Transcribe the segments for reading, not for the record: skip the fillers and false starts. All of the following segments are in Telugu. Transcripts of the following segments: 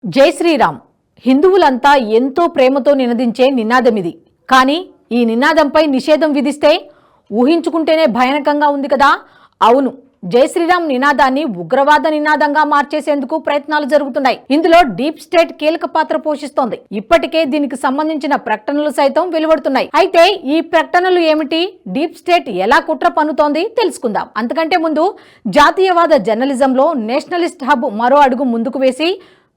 జై శ్రీరామ్. హిందువులంతా ఎంతో ప్రేమతో నినదించే నినాదమిది. కానీ ఈ నినాదంపై నిషేధం విధిస్తే ఊహించుకుంటేనే భయానకంగా ఉంది కదా. అవును, జై శ్రీరామ్ నినాదాన్ని ఉగ్రవాద నినాదంగా మార్చేసేందుకు ప్రయత్నాలు జరుగుతున్నాయి. ఇందులో డీప్ స్టేట్ కీలక పాత్ర పోషిస్తోంది. ఇప్పటికే దీనికి సంబంధించిన ప్రకటనలు సైతం వెలువడుతున్నాయి. అయితే ఈ ప్రకటనలు ఏమిటి, డీప్ స్టేట్ ఎలా కుట్ర పన్నుతోంది తెలుసుకుందాం. అంతకంటే ముందు జాతీయవాద జర్నలిజంలో నేషనలిస్ట్ హబ్ మరో అడుగు ముందుకు వేసి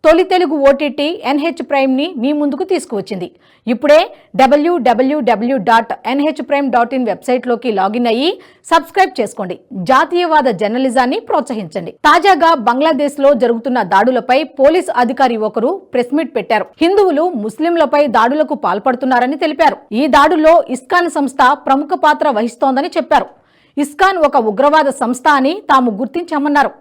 తొలి తెలుగు ఓటీటీ NH ప్రైమ్ ని మీ ముందుకు తీసుకువచ్చింది. ఇప్పుడే www.nhprime.in వెబ్సైట్లోకి లాగిన్ అయ్యి సబ్స్క్రైబ్ చేసుకోండి. జాతీయవాద జర్నలిజాన్ని ప్రోత్సహించండి. తాజాగా బంగ్లాదేశ్లో జరుగుతున్న దాడులపై పోలీస్ అధికారి ఒకరు ప్రెస్ మీట్ పెట్టారు. హిందువులు ముస్లింలపై దాడులకు పాల్పడుతున్నారని తెలిపారు. ఈ దాడుల్లో ఇస్కాన్ సంస్థ ప్రముఖ పాత్ర వహిస్తోందని చెప్పారు. ఇస్కాన్ ఒక ఉగ్రవాద సంస్థ అని తాము గుర్తించామన్నారు.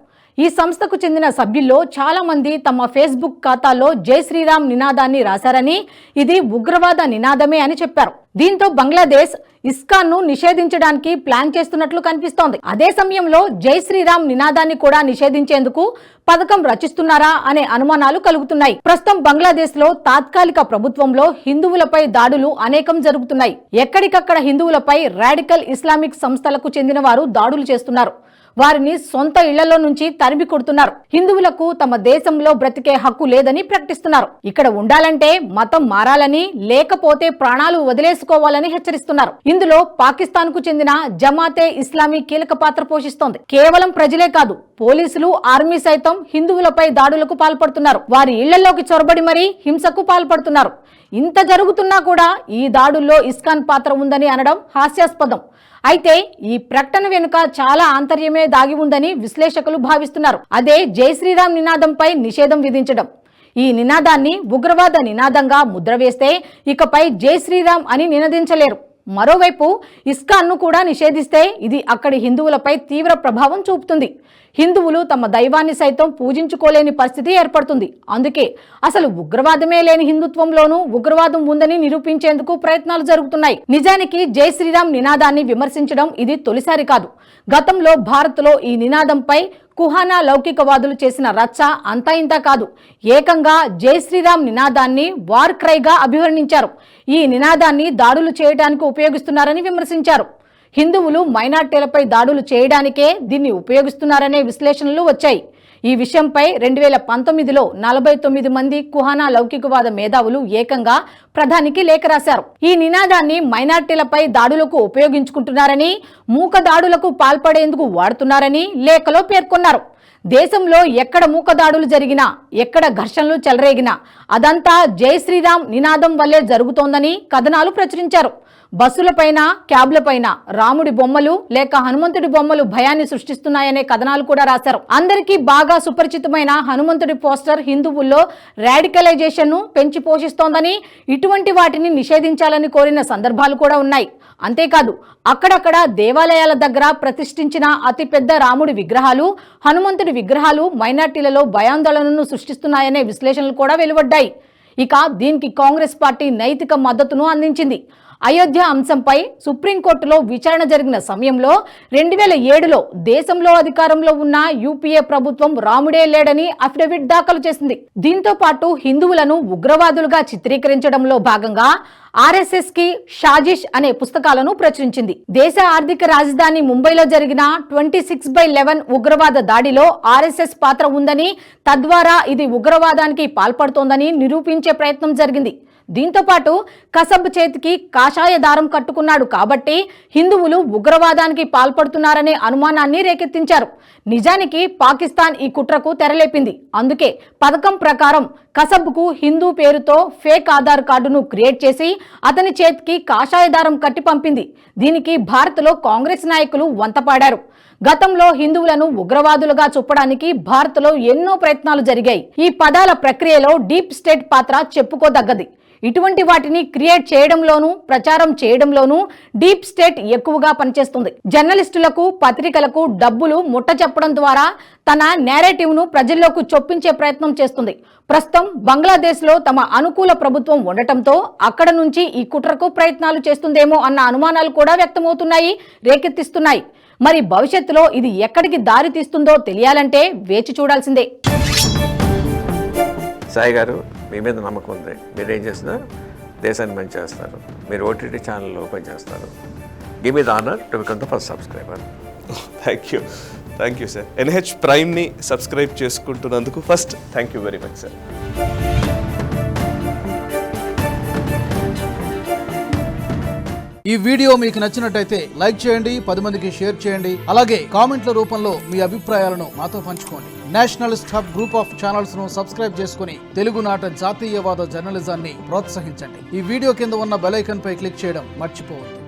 ఈ సంస్థకు చెందిన సభ్యుల్లో చాలా మంది తమ ఫేస్బుక్ ఖాతాలో జై శ్రీరామ్ నినాదాన్ని రాశారని, ఇది ఉగ్రవాద నినాదమే అని చెప్పారు. దీంతో బంగ్లాదేశ్ ఇస్కాన్ ను నిషేధించడానికి ప్లాన్ చేస్తున్నట్లు కనిపిస్తోంది. అదే సమయంలో జై శ్రీరామ్ నినాదాన్ని కూడా నిషేధించేందుకు పథకం రచిస్తున్నారా అనే అనుమానాలు కలుగుతున్నాయి. ప్రస్తుతం బంగ్లాదేశ్ లో తాత్కాలిక ప్రభుత్వంలో హిందువులపై దాడులు అనేకం జరుగుతున్నాయి. ఎక్కడికక్కడ హిందువులపై రాడికల్ ఇస్లామిక్ సంస్థలకు చెందిన వారు దాడులు చేస్తున్నారు. వారిని సొంత ఇళ్లలో నుంచి తరిమి కొడుతున్నారు. హిందువులకు తమ దేశంలో బ్రతికే హక్కు లేదని ప్రకటిస్తున్నారు. ఇక్కడ ఉండాలంటే మతం మారాలని, లేకపోతే ప్రాణాలు వదిలేసుకోవాలని హెచ్చరిస్తున్నారు. ఇందులో పాకిస్తాన్ కు చెందిన జమాతే ఇస్లామీ కీలక పాత్ర పోషిస్తోంది. కేవలం ప్రజలే కాదు, పోలీసులు, ఆర్మీ సైతం హిందువులపై దాడులకు పాల్పడుతున్నారు. వారి ఇళ్లలోకి చొరబడి మరీ హింసకు పాల్పడుతున్నారు. ఇంత జరుగుతున్నా కూడా ఈ దాడుల్లో ఇస్కాన్ పాత్ర ఉందని అనడం హాస్యాస్పదం. అయితే ఈ ప్రకటన వెనుక చాలా ఆంతర్యమే దాగి ఉందని విశ్లేషకులు భావిస్తున్నారు. అదే జై శ్రీరామ్ నినాదంపై నిషేధం విధించడం. ఈ నినాదాన్ని ఉగ్రవాద నినాదంగా ముద్ర వేస్తే ఇకపై జై శ్రీరామ్ అని నినదించలేరు. మరోవైపు ఇస్కాన్ ను కూడా నిషేధిస్తే ఇది అక్కడి హిందువులపై తీవ్ర ప్రభావం చూపుతుంది. హిందువులు తమ దైవాన్ని సైతం పూజించుకోలేని పరిస్థితి ఏర్పడుతుంది. అందుకే అసలు ఉగ్రవాదమే లేని హిందుత్వంలోనూ ఉగ్రవాదం ఉందని నిరూపించేందుకు ప్రయత్నాలు జరుగుతున్నాయి. నిజానికి జై శ్రీరామ్ నినాదాన్ని విమర్శించడం ఇది తొలిసారి కాదు. గతంలో భారత్లో ఈ నినాదంపై కుహానా లౌకికవాదులు చేసిన రచ్చ అంతా ఇంతా కాదు. ఏకంగా జై శ్రీరామ్ నినాదాన్ని వార్ క్రైగా అభివర్ణించారు. ఈ నినాదాన్ని దాడులు చేయడానికి ఉపయోగిస్తున్నారని విమర్శించారు. హిందువులు మైనార్టీలపై దాడులు చేయడానికే దీన్ని ఉపయోగిస్తున్నారనే విశ్లేషణలు వచ్చాయి. ఈ విషయంపై 2019లో 49 మంది కుహానా లౌకికవాద మేధావులు ఏకంగా ప్రధానికి లేఖ రాశారు. ఈ నినాదాన్ని మైనార్టీలపై దాడులకు ఉపయోగించుకుంటున్నారని, మూక దాడులకు పాల్పడేందుకు వాడుతున్నారని లేఖలో పేర్కొన్నారు. దేశంలో ఎక్కడ మూక దాడులు జరిగినా, ఎక్కడ ఘర్షణలు చెలరేగినా అదంతా జై శ్రీరామ్ నినాదం వల్లే జరుగుతోందని కథనాలు ప్రచురించారు. బస్సులపైన, క్యాబ్లపైన రాముడి బొమ్మలు లేక హనుమంతుడి బొమ్మలు భయాన్ని సృష్టిస్తున్నాయనే కథనాలు కూడా రాశారు. అందరికీ బాగా సుపరిచితమైన హనుమంతుడి పోస్టర్ హిందువుల్లో రాడికలైజేషన్ ను పెంచి పోషిస్తోందని, ఇటువంటి వాటిని నిషేధించాలని కోరిన సందర్భాలు కూడా ఉన్నాయి. అంతేకాదు, అక్కడక్కడ దేవాలయాల దగ్గర ప్రతిష్ఠించిన అతిపెద్ద రాముడి విగ్రహాలు, హనుమంతుడి విగ్రహాలు మైనార్టీలలో భయాందోళనను సృష్టిస్తున్నాయనే విశ్లేషణలు కూడా వెలువడ్డాయి. ఇక దీనికి కాంగ్రెస్ పార్టీ నైతిక మద్దతును అందించింది. అయోధ్య అంశంపై సుప్రీంకోర్టులో విచారణ జరిగిన సమయంలో 2007లో దేశంలో అధికారంలో ఉన్న యూపీఏ ప్రభుత్వం రాముడే లేడని అఫిడవిట్ దాఖలు చేసింది. దీంతో పాటు హిందువులను ఉగ్రవాదులుగా చిత్రీకరించడంలో భాగంగా RSS కి షాజిష్ అనే పుస్తకాలను ప్రచురించింది. దేశ ఆర్థిక రాజధాని ముంబైలో జరిగిన 26/11 ఉగ్రవాద దాడిలో RSS పాత్ర ఉందని, తద్వారా ఇది ఉగ్రవాదానికి పాల్పడుతోందని నిరూపించే ప్రయత్నం జరిగింది. దీంతో పాటు కసబ్ చేతికి కాషాయ దారం కట్టుకున్నాడు కాబట్టి హిందువులు ఉగ్రవాదానికి పాల్పడుతున్నారనే అనుమానాన్ని రేకెత్తించారు. నిజానికి పాకిస్తాన్ ఈ కుట్రకు తెరలేపింది. అందుకే పథకం ప్రకారం కసబ్కు హిందూ పేరుతో ఫేక్ ఆధార్ కార్డును క్రియేట్ చేసి అతని చేతికి కాషాయ దారం కట్టి పంపింది. దీనికి భారత్లో కాంగ్రెస్ నాయకులు వంతపాడారు. గతంలో హిందువులను ఉగ్రవాదులుగా చూపడానికి భారత్లో ఎన్నో ప్రయత్నాలు జరిగాయి. ఈ పదాల ప్రక్రియలో డీప్ స్టేట్ పాత్ర చెప్పుకోదగ్గది. ఇటువంటి వాటిని క్రియేట్ చేయడంలోనూ, ప్రచారం చేయడంలోనూ డీప్ స్టేట్ ఎక్కువగా పనిచేస్తుంది. జర్నలిస్టులకు, పత్రికలకు డబ్బులు ముట్ట చెప్పడం ద్వారా తన నేరేటివ్ ను ప్రజల్లోకి చొప్పించే ప్రయత్నం చేస్తుంది. ప్రస్తుతం బంగ్లాదేశ్లో తమ అనుకూల ప్రభుత్వం ఉండటంతో అక్కడ నుంచి ఈ కుట్రకు ప్రయత్నాలు చేస్తుందేమో అన్న అనుమానాలు కూడా వ్యక్తమవుతున్నాయి, రేకెత్తిస్తున్నాయి. మరి భవిష్యత్తులో ఇది ఎక్కడికి దారి తీస్తుందో తెలియాలంటే వేచి చూడాల్సిందే. సాయి గారు మీ మీద నమ్మకం ఉంది, మీరేం చేసినా దేశాన్ని మంచి చేస్తారు, మీరు ఓటీటీ ఛానల్ ఓపెన్ చేస్తారు. Give me the honour to become the first subscriber. Thank you sir. NH ప్రైమ్ని సబ్స్క్రైబ్ చేసుకుంటున్నందుకు first thank you very much sir. ఈ వీడియో మీకు నచ్చినట్టయితే లైక్ చేయండి, 10 మందికి షేర్ చేయండి. అలాగే కామెంట్ల రూపంలో మీ అభిప్రాయాలను మాతో పంచుకోండి. Nationalist hub group of channels ను సబ్స్క్రైబ్ చేసుకుని తెలుగునాట జాతీయవాద జర్నలిజాన్ని ప్రోత్సహించండి. ఈ వీడియో కింద ఉన్న బెల్ ఐకాన్ పై క్లిక్ చేయడం మర్చిపోవద్దు.